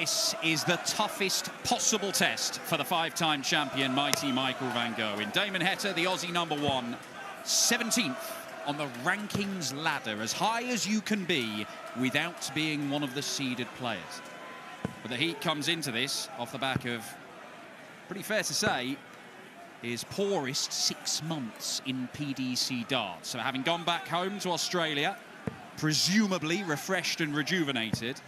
This is the toughest possible test for the five-time champion, mighty Michael van Gerwen. Damon Heta, the Aussie #1, 17th on the rankings ladder, as high as you can be without being one of the seeded players. But the heat comes into this off the back of, pretty fair to say, his poorest 6 months in PDC darts. So having gone back home to Australia, presumably refreshed and rejuvenated,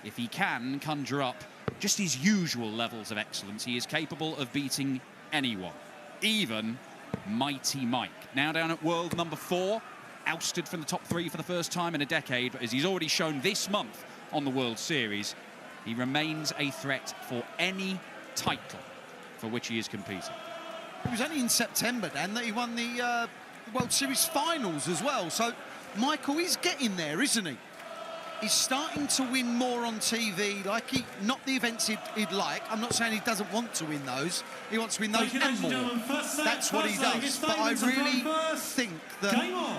if he can conjure up just his usual levels of excellence, he is capable of beating anyone, even mighty Mike. Now down at world #4, ousted from the top 3 for the first time in a decade, but as he's already shown this month on the World Series, he remains a threat for any title for which he is competing. It was only in September, Dan, that he won the World Series finals as well. So Michael is getting there, isn't he? He's starting to win more on TV, not the events he'd like. I'm not saying he doesn't want to win those. He wants to win those and more. That's what he does. But I really think that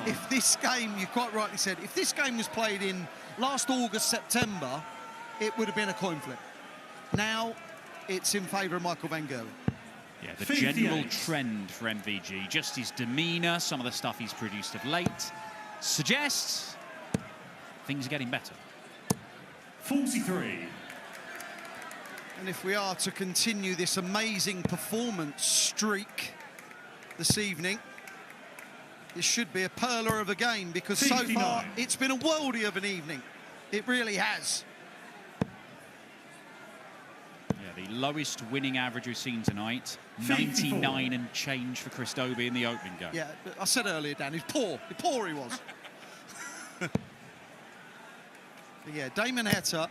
if this game, you quite rightly said, if this game was played in last August, September, it would have been a coin flip. Now it's in favour of Michael van Gerwen. Yeah, the general trend for MVG, just his demeanour, some of the stuff he's produced of late, suggests things are getting better. 43. And if we are to continue this amazing performance streak this evening, this should be a pearler of a game, because 59. So far it's been a worldie of an evening. It really has. Yeah, the lowest winning average we've seen tonight, 54. 99 and change for Christobi in the opening go. Yeah, I said earlier, Dan, he's poor. Poor he was. Yeah, Damon Heta,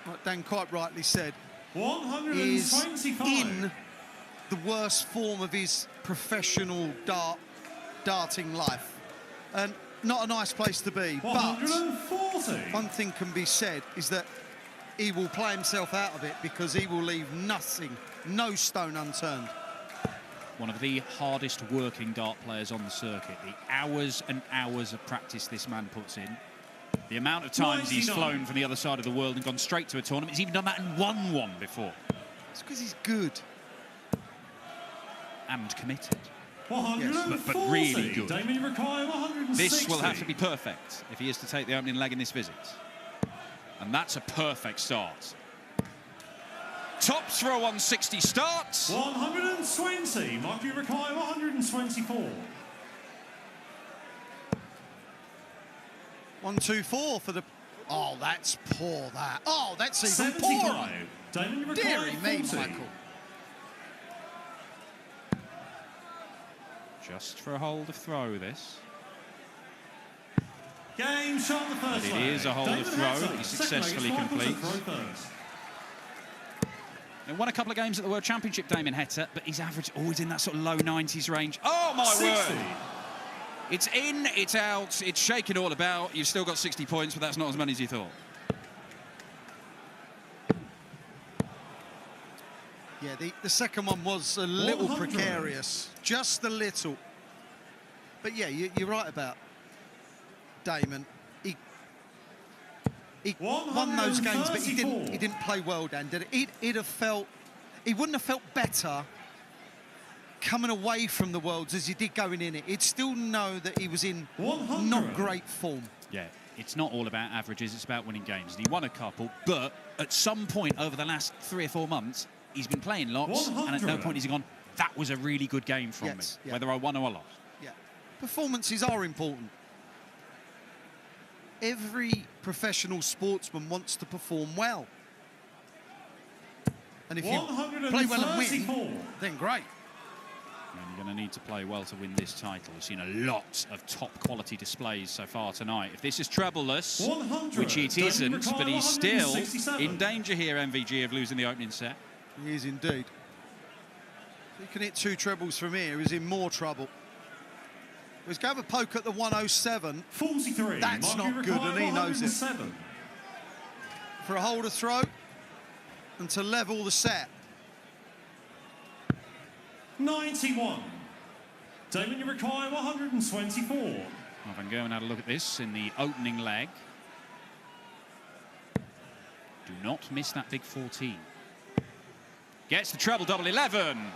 like Dan quite rightly said, is in the worst form of his professional darting life. And not a nice place to be. But one thing can be said is that he will play himself out of it, because he will leave nothing, no stone unturned. One of the hardest working dart players on the circuit. The hours and hours of practice this man puts in. The amount of times he's flown from the other side of the world and gone straight to a tournament. He's even done that and won one before. It's because he's good. And committed. Yes. But really good. This will have to be perfect if he is to take the opening leg in this visit. And that's a perfect start. Tops for a 160 start. 120. Might be require 124. 1-2-4 for the... Oh, that's poor, that. Oh, that's even poorer. Deary me, Michael. Just for a hold of throw, this. Game shot the first But it is a hold of throw that he successfully completes. He won a couple of games at the World Championship, Damon Heta, but his average always in that sort of low 90s range. Oh, my 60. word! It's in, it's out, it's shaking all about. You've still got 60 points, but that's not as many as you thought. Yeah, the second one was a little precarious, just a little. But yeah, you're right about Damon. He won those games, but he didn't play well, Dan, did it? He wouldn't have felt better coming away from the Worlds as he did going in it. He'd still know that he was in not great form. Yeah, it's not all about averages, it's about winning games. And he won a couple, but at some point over the last 3 or 4 months, he's been playing lots, and at no point has he gone, that was a really good game from me, whether I won or I lost. Yeah, performances are important. Every professional sportsman wants to perform well. And if you play well and win, then great. And you're going to need to play well to win this title. We've seen a lot of top-quality displays so far tonight. If this is treble-less, which it isn't, but he's still in danger here, MVG, of losing the opening set. He is indeed. If he can hit 2 trebles from here, he's in more trouble. He's going to have a poke at the 107. 43. That's not good, and he knows it. For a hold of throw and to level the set. 91. Damon, you require 124. Well, Van Gerwen had a look at this in the opening leg. Do not miss that big 14. Gets the treble double 11.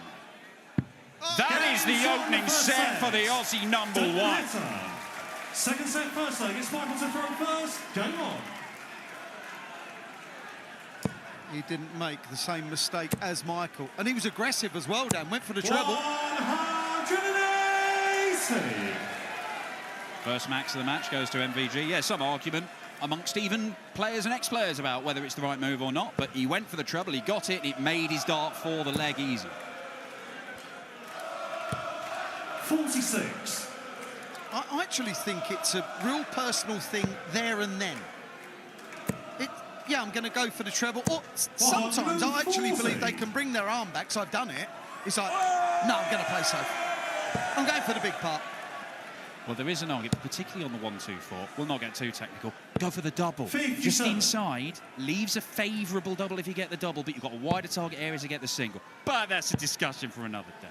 That is the opening set for the Aussie number Damon one. Heta. Second set, first leg. It's Michael to throw first. Game on. He didn't make the same mistake as Michael. And he was aggressive as well, Dan. Went for the treble. 180. First max of the match goes to MVG. Yeah, some argument amongst even players and ex-players about whether it's the right move or not, but he went for the treble, he got it, it made his dart for the leg easy. 46. I actually think it's a real personal thing there and then. Yeah, I'm going to go for the treble. Or sometimes I actually believe they can bring their arm back, so I've done it. It's like, no, I'm going to play safe. I'm going for the big part. Well, there is an argument, particularly on the 1-2-4. We'll not get too technical. Go for the double. 57. Just inside, leaves a favourable double if you get the double, but you've got a wider target area to get the single. But that's a discussion for another day.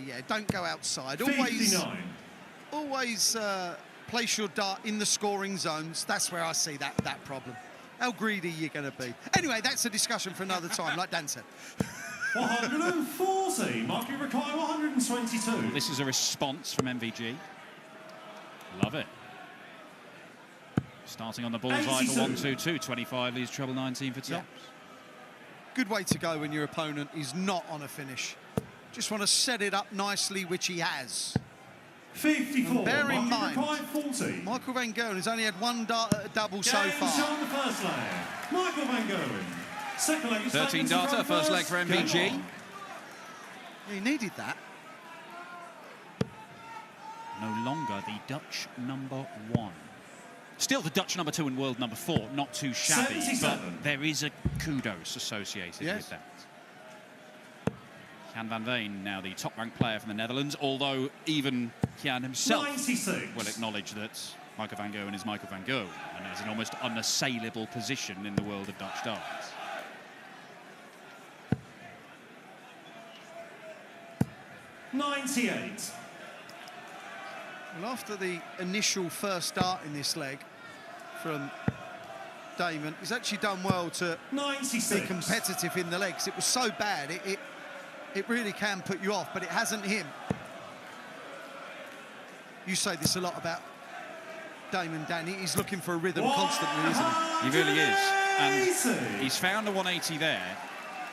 Yeah, don't go outside. 59. Always place your dart in the scoring zones. That's where I see that problem. How greedy you're going to be. Anyway, that's a discussion for another time, like Dan said. 140. Marky Rakai, 122. This is a response from MVG. Love it. Starting on the bullseye for 1-2-2. 25 leaves treble 19 for tops. Yeah. Good way to go when your opponent is not on a finish. Just want to set it up nicely, which he has. 54. And bear in Marky mind, Rakai, 40. Michael van Gerwen has only had one dart at a double so Game far. shot the first leg. Michael van Gerwen. Second leg is 13 Damon darter, to throw first leg for Game MVG. on. He needed that. No longer the Dutch number one. Still the Dutch number 2 and world number 4, not too shabby, 77. but there is a kudos associated with that. Gian van Veen, now the top-ranked player from the Netherlands, although even Gian himself 96. will acknowledge that Michael van Gerwen is Michael van Gerwen and is an almost unassailable position in the world of Dutch darts. $98. Well, after the initial first dart in this leg from Damon, he's actually done well to 96. be competitive in the legs. It was so bad, it really can put you off, but it hasn't him. You say this a lot about Damon, Danny. He's looking for a rhythm constantly, isn't he? He really is. And he's found a 180 there.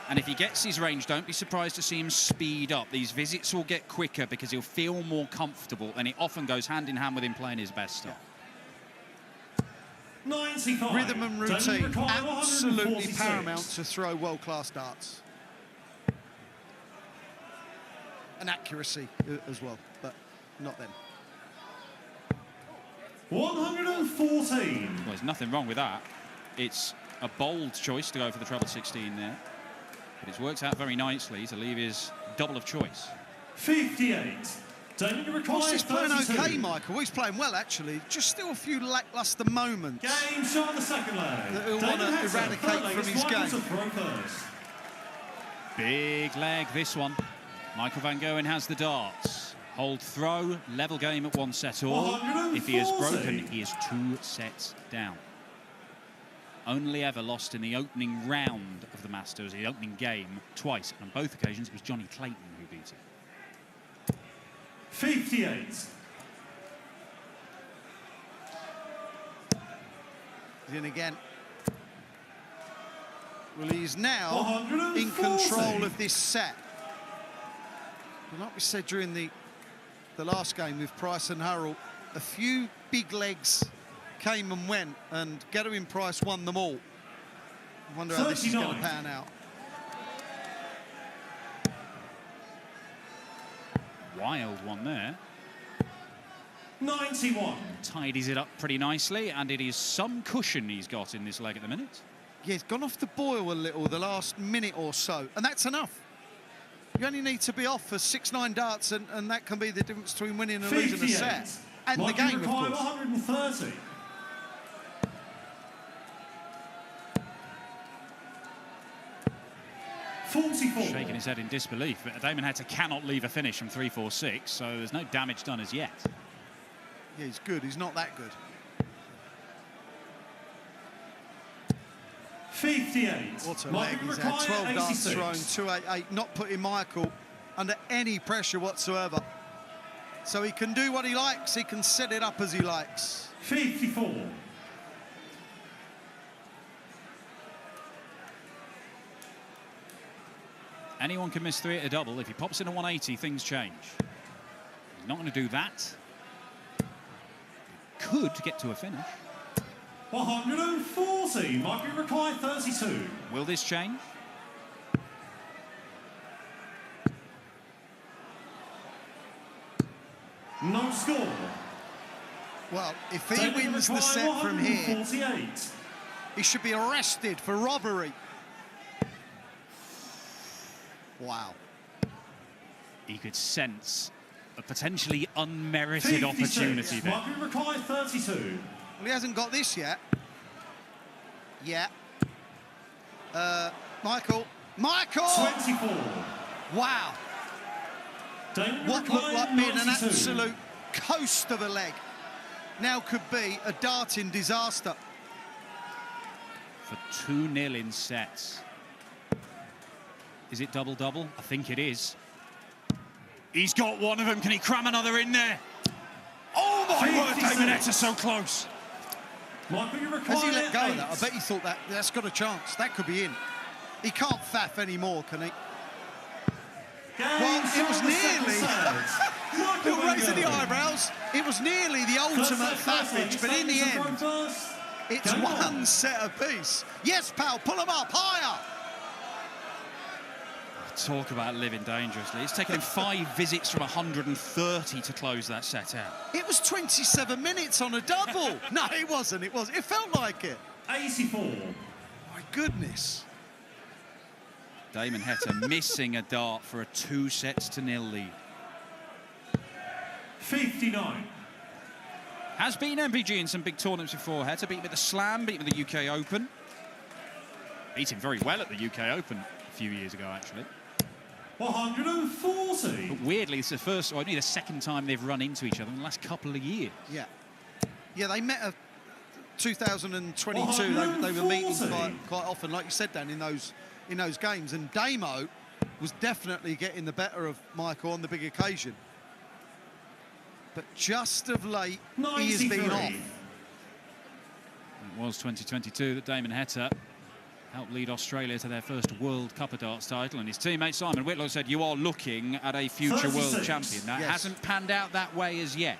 And if he gets his range, don't be surprised to see him speed up. These visits will get quicker because he'll feel more comfortable, and it often goes hand in hand with him playing his best stuff. 95. Rhythm and routine, Damon Rakai, absolutely 146. paramount to throw world-class darts. And accuracy as well, but not then. 114. Well, there's nothing wrong with that. It's a bold choice to go for the treble 16 there. But it's worked out very nicely to leave his double of choice. 58. Damon Rakai, He's playing 32. okay, Michael. He's playing well, actually. Just still a few lacklustre moments. Game shot the second leg. That he'll Damon wanna Heta, eradicate third leg from is his Michael game. to throw first. Big leg, this one. Michael van Gerwen has the darts. Hold throw, level game at 1 set all. If he is broken, he is 2 sets down. Only ever lost in the opening round of the Masters, the opening game, twice. And on both occasions, it was Johnny Clayton who beat him. 58. In again. Well, he's now 140. in control of this set. But like we said during the last game with Price and Hurrell, a few big legs came and went, and Gerwen Price won them all. I wonder how this is going to 39. pan out. Wild one there. 91. Tidies it up pretty nicely, and it is some cushion he's got in this leg at the minute. Yeah, he's gone off the boil a little the last minute or so, and that's enough. You only need to be off for 6-9 darts, and that can be the difference between winning and losing a 58. set. And the Marky game, of Rakai, course. 130. $44. Shaking his head in disbelief, but Damon Heta cannot leave a finish from 3-4-6, so there's no damage done as yet. Yeah, he's good. He's not that good. 58. What a Michael leg he's required had. 12 darts 86. thrown, 288, not putting Michael under any pressure whatsoever. So he can do what he likes, he can set it up as he likes. 54. Anyone can miss 3 at a double. If he pops in a 180, things change. He's not going to do that. Could get to a finish. 140. Michael required 32. Will this change? No score. Well, if he Damon wins the required set from here, 148. he should be arrested for robbery. Wow. He could sense a potentially unmerited 56. opportunity there. Michael required 32. Well, he hasn't got this yet. Yeah. Michael. 24. Wow. Damon What looked required like being an 92. absolute coast of a leg now could be a darting disaster. For 2-0 in sets. Is it double-double? I think it is. He's got one of them. Can he cram another in there? Oh my word, 56. Damon Heta so close. Michael, you required Has he let go 8. of that? I bet he thought that's got a chance. That could be in. He can't faff anymore, can he? Well, it was nearly. You're raising the eyebrows. It was nearly the ultimate faffage, but in the end, it's one set apiece. Yes, pal, pull him up higher. Talk about living dangerously. It's taken him 5 visits from 130 to close that set out. It was 27 minutes on a double. No, it wasn't. It felt like it. 84. My goodness. Damon Heta missing a dart for a 2-0 lead. 59. Has been MVG in some big tournaments before. Heta beat him at the Slam, beat him at the UK Open. Beat him very well at the UK Open a few years ago, actually. 140. But weirdly, it's the first, or only the second time they've run into each other in the last couple of years. Yeah. Yeah, they met at 2022. They were meeting quite often, like you said, Dan, in those games. And Damo was definitely getting the better of Michael on the big occasion. But just of late, 93. He has been off. It was 2022 that Damon Heta helped lead Australia to their first World Cup of Darts title, and his teammate Simon Whitlow said, "You are looking at a future 36. world champion." That hasn't panned out that way as yet.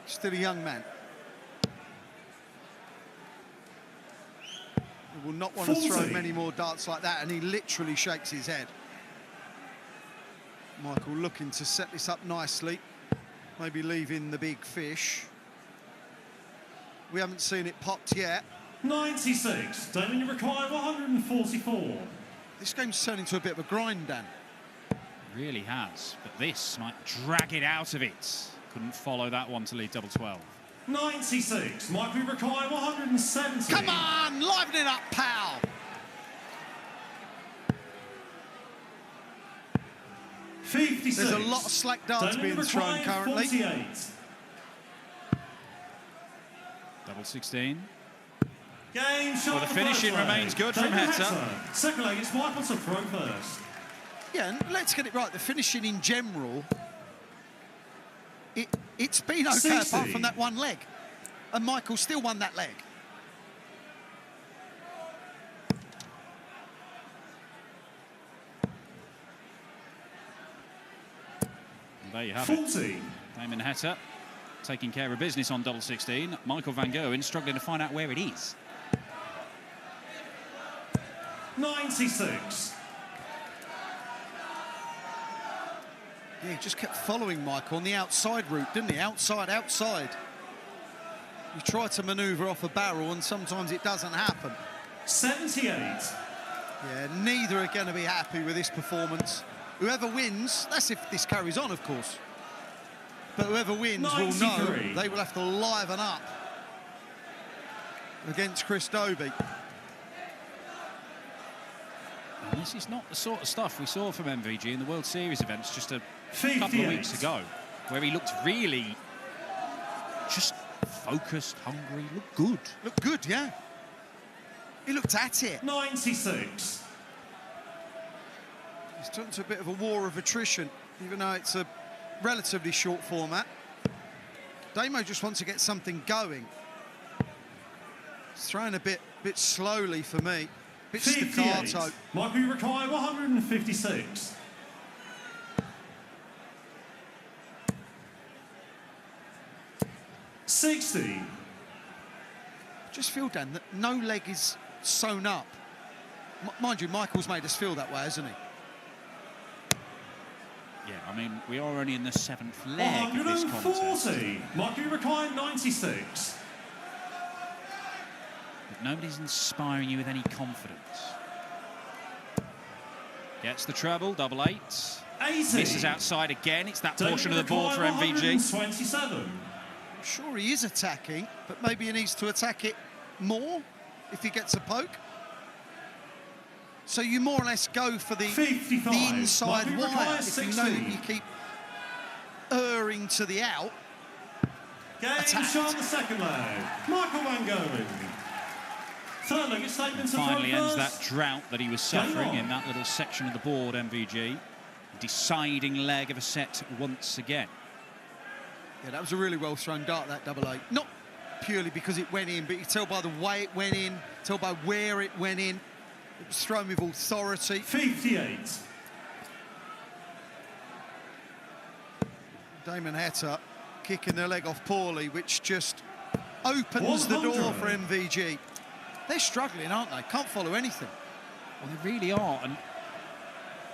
Still a young man. He will not want to throw 40. many more darts like that, and he literally shakes his head. Michael looking to set this up nicely, maybe leaving the big fish. We haven't seen it popped yet. 96. Damon, you require 144. This game's turned into a bit of a grind, Dan. It really has, but this might drag it out of it. Couldn't follow that one to lead double 12. 96. Michael, you require 170. Come on, liven it up, pal. $56. There's a lot of slack darts being thrown currently. 48. Double 16. Game shot. Well, the finishing remains good from Heta. Second leg, it's Michael to throw first. Yeah, and let's get it right. The finishing in general, it's been okay 60. apart from that one leg. And Michael still won that leg. And there you have 40. it. Damon Heta taking care of business on double 16. Michael van Gerwen struggling to find out where it is. 96. Yeah, he just kept following Michael on the outside route, didn't he? Outside, outside. You try to manoeuvre off a barrel and sometimes it doesn't happen. 78. Yeah, neither are going to be happy with this performance. Whoever wins, that's if this carries on, of course. But whoever wins 93. will know they will have to liven up against Chris Dobie. And this is not the sort of stuff we saw from MVG in the World Series events just a 58. couple of weeks ago, where he looked really just focused, hungry, looked good. Looked good, yeah. He looked at it. 96. He's turned to a bit of a war of attrition, even though it's a relatively short format. Damo just wants to get something going. He's throwing a bit slowly for me. Bit 58. staccato. Michael, you require 156. Just feel, Dan, that no leg is sewn up. Mind you, Michael's made us feel that way, hasn't he? Yeah, I mean, we are only in the 7th leg of this contest. 140. Michael, you require 96. But nobody's inspiring you with any confidence. Gets the treble, double 8. 80. Misses outside again. It's that portion of Don't the board for require MVG. 127. Sure, he is attacking, but maybe he needs to attack it more if he gets a poke. So you more or less go for the 55. inside Michael, wire requires if you know that 60. you keep erring to the out. Game Attacked. shot the second leg. Michael Van Gerwen. Third leg, it's statement to Finally throw ends first. that drought that he was Game suffering on. in that little section of the board, MVG. Deciding leg of a set once again. Yeah, that was a really well thrown dart, that double 8. Not purely because it went in, but you can tell by the way it went in, tell by where it went in. It was thrown with authority. 58. Damon Heta kicking their leg off poorly, which just opens the door for MVG. They're struggling, aren't they? Can't follow anything. Well, they really are. And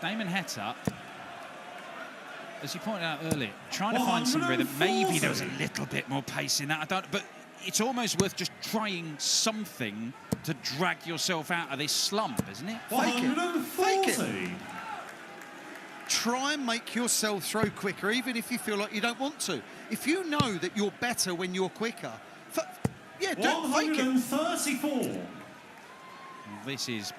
Damon Heta, as you pointed out earlier, trying to find some rhythm. Maybe there was a little bit more pace in that. I don't. But it's almost worth just trying something to drag yourself out of this slump, isn't it? Fake it. 140. Try and make yourself throw quicker, even if you feel like you don't want to. If you know that you're better when you're quicker, yeah, don't fake it. 134. Well, this is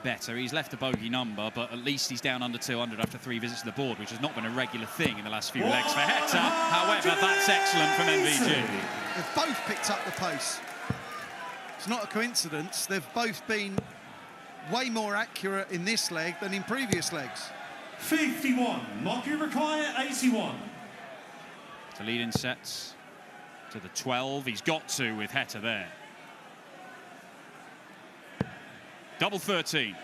better. He's left a bogey number, but at least he's down under 200 after 3 visits to the board, which has not been a regular thing in the last few legs for Heta. However, that's excellent from MVG. They've both picked up the pace. It's not a coincidence. They've both been way more accurate in this leg than in previous legs. 51. Mark, you require 81. To lead in sets to the 12. He's got to with Heta there. Double 13.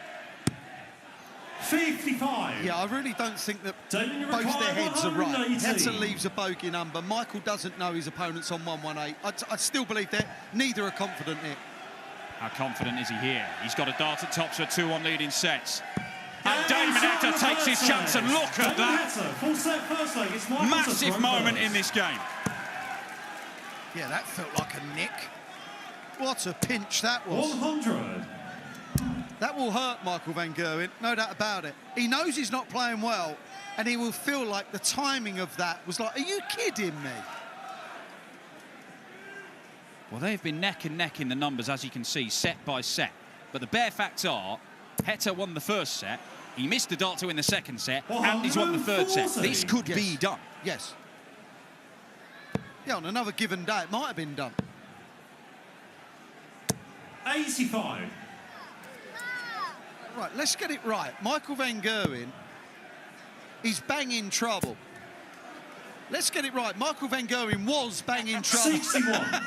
55. Yeah, I really don't think that Damon, you both their require heads are right. 180. Heta leaves a bogey number. Michael doesn't know his opponent's on 118. I still believe that neither are confident here. How confident is he here? He's got a dart at tops for a 2-1 lead in sets. And Damon Heta takes his chance, and look at that. Full set first leg. It's Michael Massive to moment first. in this game. Yeah, that felt like a nick. What a pinch that was. 100. That will hurt Michael Van Gerwen, no doubt about it. He knows he's not playing well, and he will feel like the timing of that was like, are you kidding me? Well, they've been neck and neck in the numbers, as you can see, set by set. But the bare facts are, Heta won the first set, he missed the dart to win the second set, and he's won the third set. This could be done. Yes. Yeah, on another given day, it might have been done. 85. Right, let's get it right. Michael Van Gerwen is banging trouble. Let's get it right. Michael Van Gerwen was banging trouble. 61.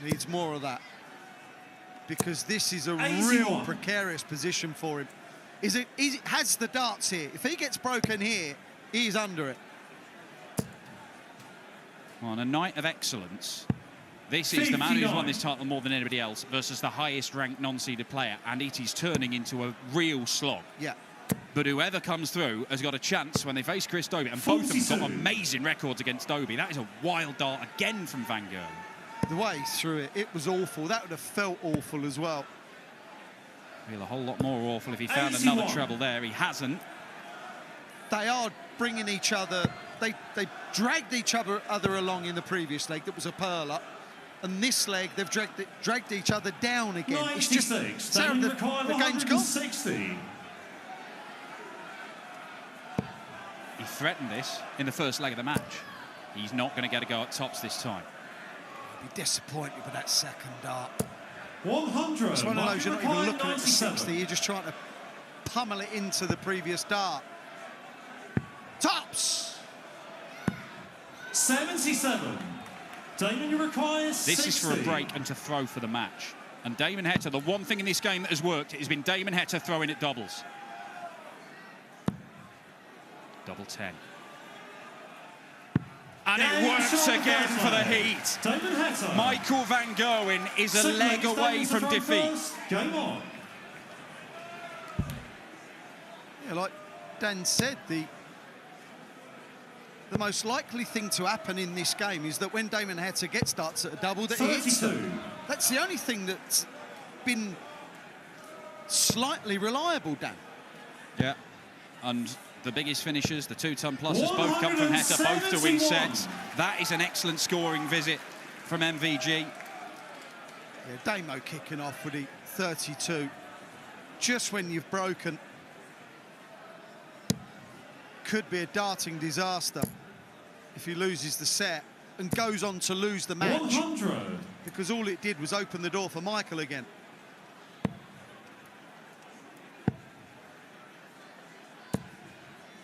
Needs more of that. Because this is a 81. real precarious position for him. He has the darts here. If he gets broken here, he's under it. Well, on a night of excellence, this is the man who's won this title more than anybody else versus the highest ranked non-seeded player, and it is turning into a real slog. Yeah. But whoever comes through has got a chance when they face Chris Dobie, and both of them 42. got amazing records against Dobie. That is a wild dart again from Van Gerwen. The way he threw it, it was awful. That would have felt awful as well. Feel a whole lot more awful if he found 81. another treble there. He hasn't. They are bringing each other. They dragged each other along in the previous leg. That was a perler. And this leg, they've dragged each other down again. 96. It's just the game's gone. 160. He threatened this in the first leg of the match. He's not going to get a go at tops this time. I'll be disappointed with that second dart. 100. It's one of those, you're not even looking at the 97. 60, you're just trying to pummel it into the previous dart. Tops! 77. Damon, you require 60. This is for a break and to throw for the match. And Damon Heta, the one thing in this game that has worked has been Damon Heta throwing at doubles. Double 10. And it works again for the heat. Damon Heta. Michael van Gerwen is a leg away from defeat. Game on. Yeah, like Dan said, the most likely thing to happen in this game is that when Damon Heta gets darts at a double, that he hits them. That's the only thing that's been slightly reliable, Dan. Yeah, and the biggest finishers, the 2-ton pluses, both come from Heta, both to win sets. That is an excellent scoring visit from MVG. Yeah, Damo kicking off with the 32. Just when you've broken. Could be a darting disaster if he loses the set and goes on to lose the match. 100. Because all it did was open the door for Michael again.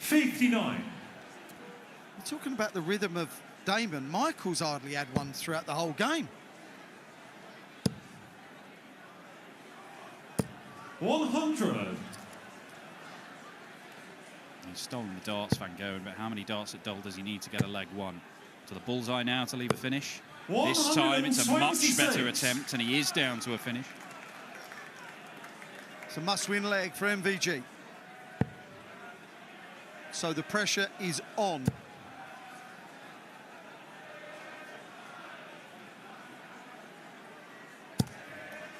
$59. We're talking about the rhythm of Damon. Michael's hardly had one throughout the whole game. 100. He's stolen the darts, Van Gerwen, but how many darts at double does he need to get a leg one? To the bullseye now to leave a finish. This time it's a much better attempt, and he is down to a finish. It's a must-win leg for MVG. So the pressure is on.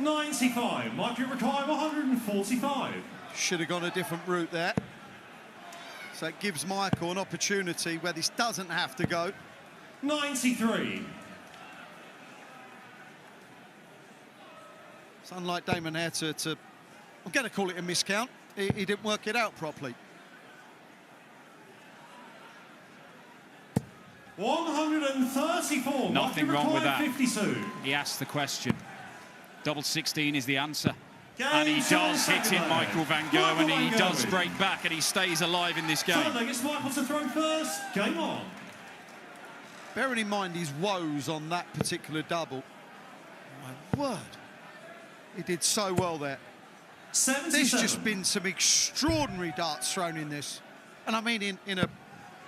$95. Might you require 145. Should have gone a different route there. So it gives Michael an opportunity where this doesn't have to go. 93. It's unlike Damon Heta to... I'm going to call it a miscount. He didn't work it out properly. 134. Nothing wrong with that. 52. He asked the question. Double 16 is the answer. And he does hit it, Michael van Gerwen. He does break back and he stays alive in this game. It's Michael to throw first. Game on. Bearing in mind his woes on that particular double. My word. He did so well there. 77. There's just been some extraordinary darts thrown in this. And I mean in a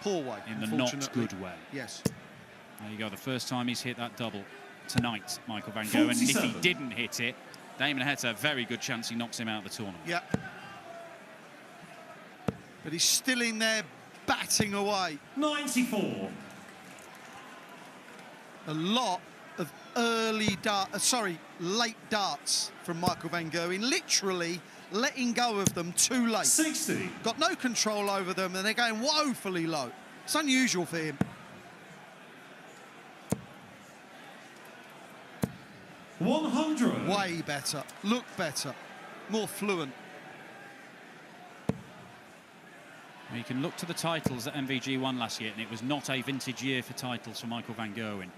poor way. In the not good way. Yes. There you go, the first time he's hit that double tonight, Michael van Gerwen. And if he didn't hit it, Damon Heta, a very good chance he knocks him out of the tournament. Yeah. But he's still in there, batting away. 94. A lot of late darts from Michael van Gerwen, literally letting go of them too late. 60. Got no control over them, and they're going woefully low. It's unusual for him. 100. Way better, look better, more fluent. You can look to the titles that MVG won last year, and it was not a vintage year for titles for Michael van Gerwen.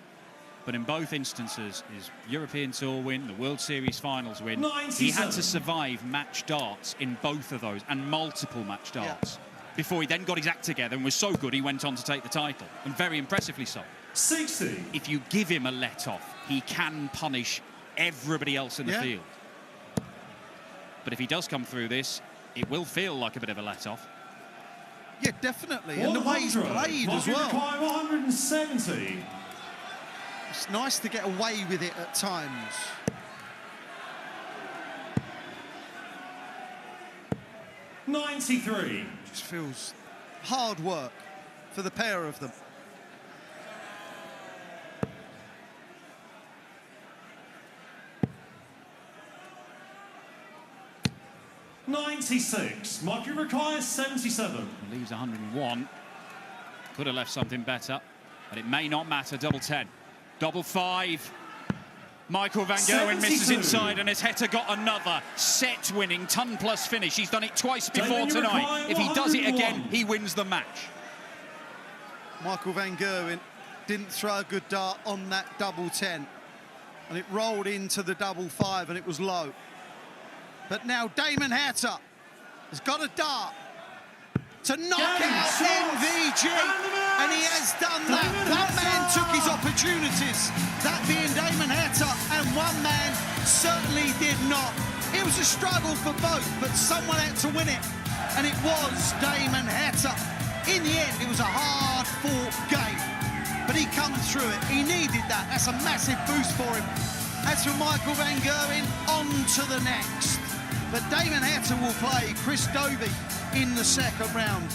But in both instances, his European Tour win, the World Series Finals win, 97. he had to survive match darts in both of those, and multiple match darts, before he then got his act together and was so good he went on to take the title, and very impressively so. 60. If you give him a let-off, he can punish everybody else in the field. But if he does come through this, it will feel like a bit of a let-off. Yeah, definitely, and the way he's played as well. 170. It's nice to get away with it at times. $93. Just feels hard work for the pair of them. $96. Might you require 77. Leaves 101. Could have left something better, but it may not matter. Double 10. Double 5. Michael van Gerwen misses inside, and has Heta got another set-winning 10+ finish. He's done it twice before tonight. If he does it again, he wins the match. Michael van Gerwen didn't throw a good dart on that double 10. And it rolled into the double 5 and it was low. But now Damon Heta has got a dart to knock out MVG, and he has done that. One man took his opportunities, that being Damon Heta, and one man certainly did not. It was a struggle for both, but someone had to win it, and it was Damon Heta. In the end, it was a hard-fought game, but he come through it. He needed that. That's a massive boost for him. As for Michael van Gerwen, on to the next. But Damon Heta will play Chris Dobey in the second round.